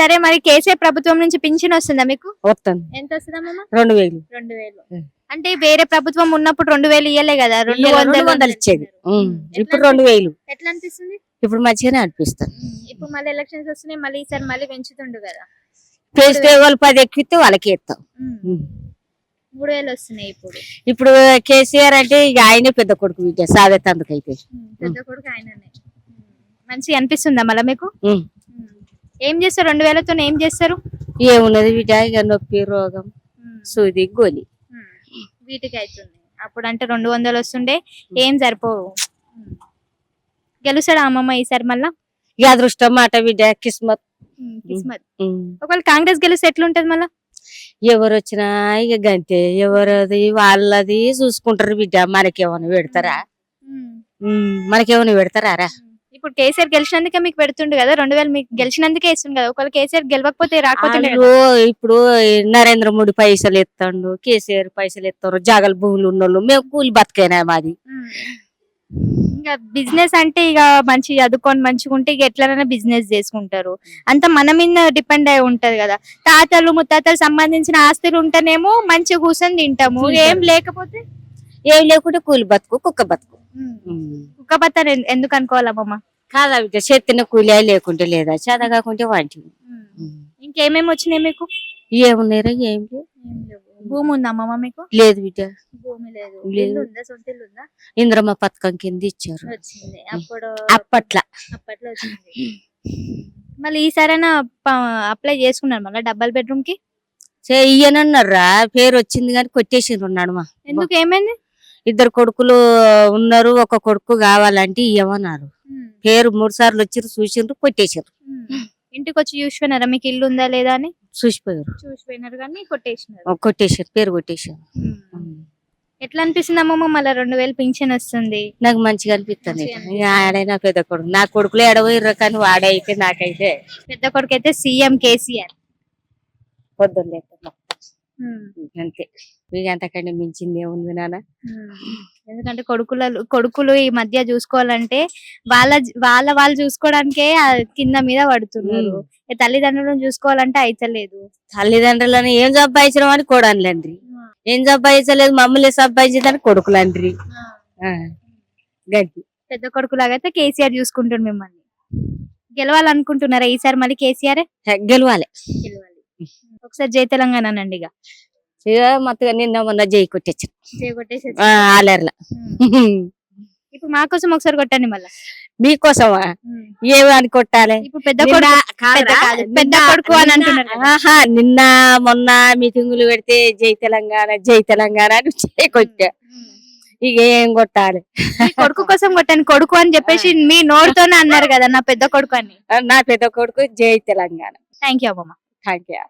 సరే మరి కేసీఆర్ ప్రభుత్వం నుంచి పింఛన్ వస్తుందా మీకు? వస్తుంది ఎంత వస్తుందమ్మా? 2000. 2000. అంటే వేరే ప్రభుత్వం ఉన్నప్పుడు 2000 ఇయ్యలే కదా, 200 ఇచ్చేది. ఇప్పుడు 2000. ఎట్లా అనిపిస్తుంది? ఇప్పుడు మంచిగానే అనిపిస్తుంది. ఇప్పుడు మళ్ళీ ఎలక్షన్స్ వస్తున్నాయి, మళ్ళీ ఈసారి మళ్ళీ పెంచుతుండు కదా. పేస్తే వాళ్ళు 10 ఎక్కితే వాళ్ళకి ఇస్తాం. 3000 వస్తున్నాయి ఇప్పుడు. ఇప్పుడు కేసీఆర్ అంటే ఇక ఆయనే పెద్ద కొడుకు బిడ్డ సాగేతందుకైతే. పెద్ద కొడుకు ఆయననే. మంచిగా అనిపిస్తుందా మళ్ళీ మీకు? ఏం చేస్తారు 2000తో? ఏం చేస్తారు? ఏమున్నది బిడ్డ, ఇక నొప్పి, రోగం, సూది, గోలి వీటికి అవుతుంది. అప్పుడు అంటే 200 వస్తుండే, ఏం సరిపోవు. గెలుస్తాడా అమ్మమ్మ ఈసారి మళ్ళా? ఇక అదృష్టం మాట బిడ్డ, కిస్మత్. కిస్మత్. ఒకవేళ కాంగ్రెస్ గెలిస్తే ఎట్లుంటది మళ్ళా? ఎవరు వచ్చినా ఇక గంతే, ఎవరది వాళ్ళది చూసుకుంటారు బిడ్డ. మనకేమైనా పెడతారా? మనకేమైనా పెడతారా రా? ఇప్పుడు కేసీఆర్ గెలిచినందుకే మీకు పెడుతుండు కదా 2000, మీకు గెలిచినందుకే ఇస్తుంది కదా. ఒకవేళ కేసీఆర్ గెలవకపోతే రాకపోతుండే. ఇప్పుడు నరేంద్ర మోడీ పైసలు ఎత్తాడు, కేసీఆర్ పైసలు ఎత్తారు, జాగల భూములు ఉన్నోళ్ళు, మేము కూలి బతికైనా మాది. ఇంకా బిజినెస్ అంటే ఇక మంచి చదువుకొని మంచిగా ఉంటే ఇక ఎట్లనైనా బిజినెస్ చేసుకుంటారు. అంత మన మీద డిపెండ్ అయి ఉంటది కదా. తాతలు ముత్తాతలు సంబంధించిన ఆస్తులు ఉంటేనేమో మంచిగా కూర్చొని తింటాము, ఏం లేకపోతే ఏం లేకుంటే కూలి బతుకు, కుక్క బతుకు. కుక్క బత్త ఎందుకు అనుకోవాలమ్మమ్మ? కాదా బిడ్డ, చేతిన కూలి లేకుంటే లేదా, చేత కాకుంటే వాటి. ఇంకేమేమి వచ్చినాయి మీకు? ఏమున్నారా? ఏం లేవు. భూమి ఉందా అమ్మమ్మ మీకు? లేదు బిడ్డ, భూమి లేదు. ఇంద్రమ్మ పథకం కింద ఇచ్చారు వచ్చింది అప్పుడు, అప్పట్లో వచ్చింది. మళ్ళీ ఈసారైనా అప్లై చేసుకున్నారు మళ్ళీ డబల్ బెడ్రూమ్ కి? చెయ్యనన్నారా, పేరు వచ్చింది కానీ కొట్టేసిండ్రు ఉన్నాడు. మా ఎందుకు, ఏమైంది? 2 కొడుకులు ఉన్నారు, ఒక కొడుకు కావాలంటే ఇవ్వమన్నారు. పేరు 3 సార్లు వచ్చిర్రు, చూసిండ్రు, కొట్టేసారు. ఇంటికి వచ్చి చూసిపోయినారా మీకు ఇల్లు ఉందా లేదా అని? చూసిపోయారు కానీ కొట్టేసారు, పేరు కొట్టేసారు. ఎట్లా అనిపిస్తుంది అమ్మమ్మ మళ్ళీ 2000 పింఛన్ వస్తుంది? నాకు మంచిగా అనిపిస్తుంది. ఆడైనా పెద్ద కొడుకు, నా కొడుకులు ఎడబోయిర్రు కానీ వాడైతే నాకైతే పెద్ద కొడుకు అయితే సీఎం కేసీఆర్. పొద్దున్న అంతే, మీకు అంతకంటే మించింది ఏముంది నాన్న. ఎందుకంటే కొడుకులు ఈ మధ్య చూసుకోవాలంటే వాళ్ళు చూసుకోవడానికే కింద మీద పడుతున్నారు. తల్లిదండ్రులను చూసుకోవాలంటే అయితలేదు. తల్లిదండ్రులను ఏం సంపాదించడం అని కోడన్లండ్రి, ఏం సంపాదించలేదు మమ్మల్ని సంపాదించదని కొడుకులండ్రి. గంటి పెద్ద కొడుకులాగైతే కేసీఆర్ చూసుకుంటాడు మిమ్మల్ని. గెలవాలనుకుంటున్నారా ఈసారి మళ్ళీ కేసీఆర్? గెలవాలి. ఒకసారి జై తెలంగాణ అనండి. ఇక మొత్తగా నిన్న మొన్న జై కొట్టేసారు ఆలర్ల. ఇప్పుడు మా కోసం ఒకసారి కొట్టండి మళ్ళా. మీకోసమా? ఏమి అని కొట్టాలి? ఇప్పుడు పెద్ద కొడుకు అని అంటున్నారు. నిన్న మొన్న మీటింగులు పెడితే జై తెలంగాణ జై తెలంగాణ అని జై కొట్టా. ఇక ఏం కొట్టాలి? కొడుకు కోసం కొట్టాను. కొడుకు అని చెప్పేసి మీ నోటితోనే అన్నారు కదా నా పెద్ద కొడుకు అని. నా పెద్ద కొడుకు జై తెలంగాణ. థ్యాంక్ యూ అమ్మమ్మ. Thank you.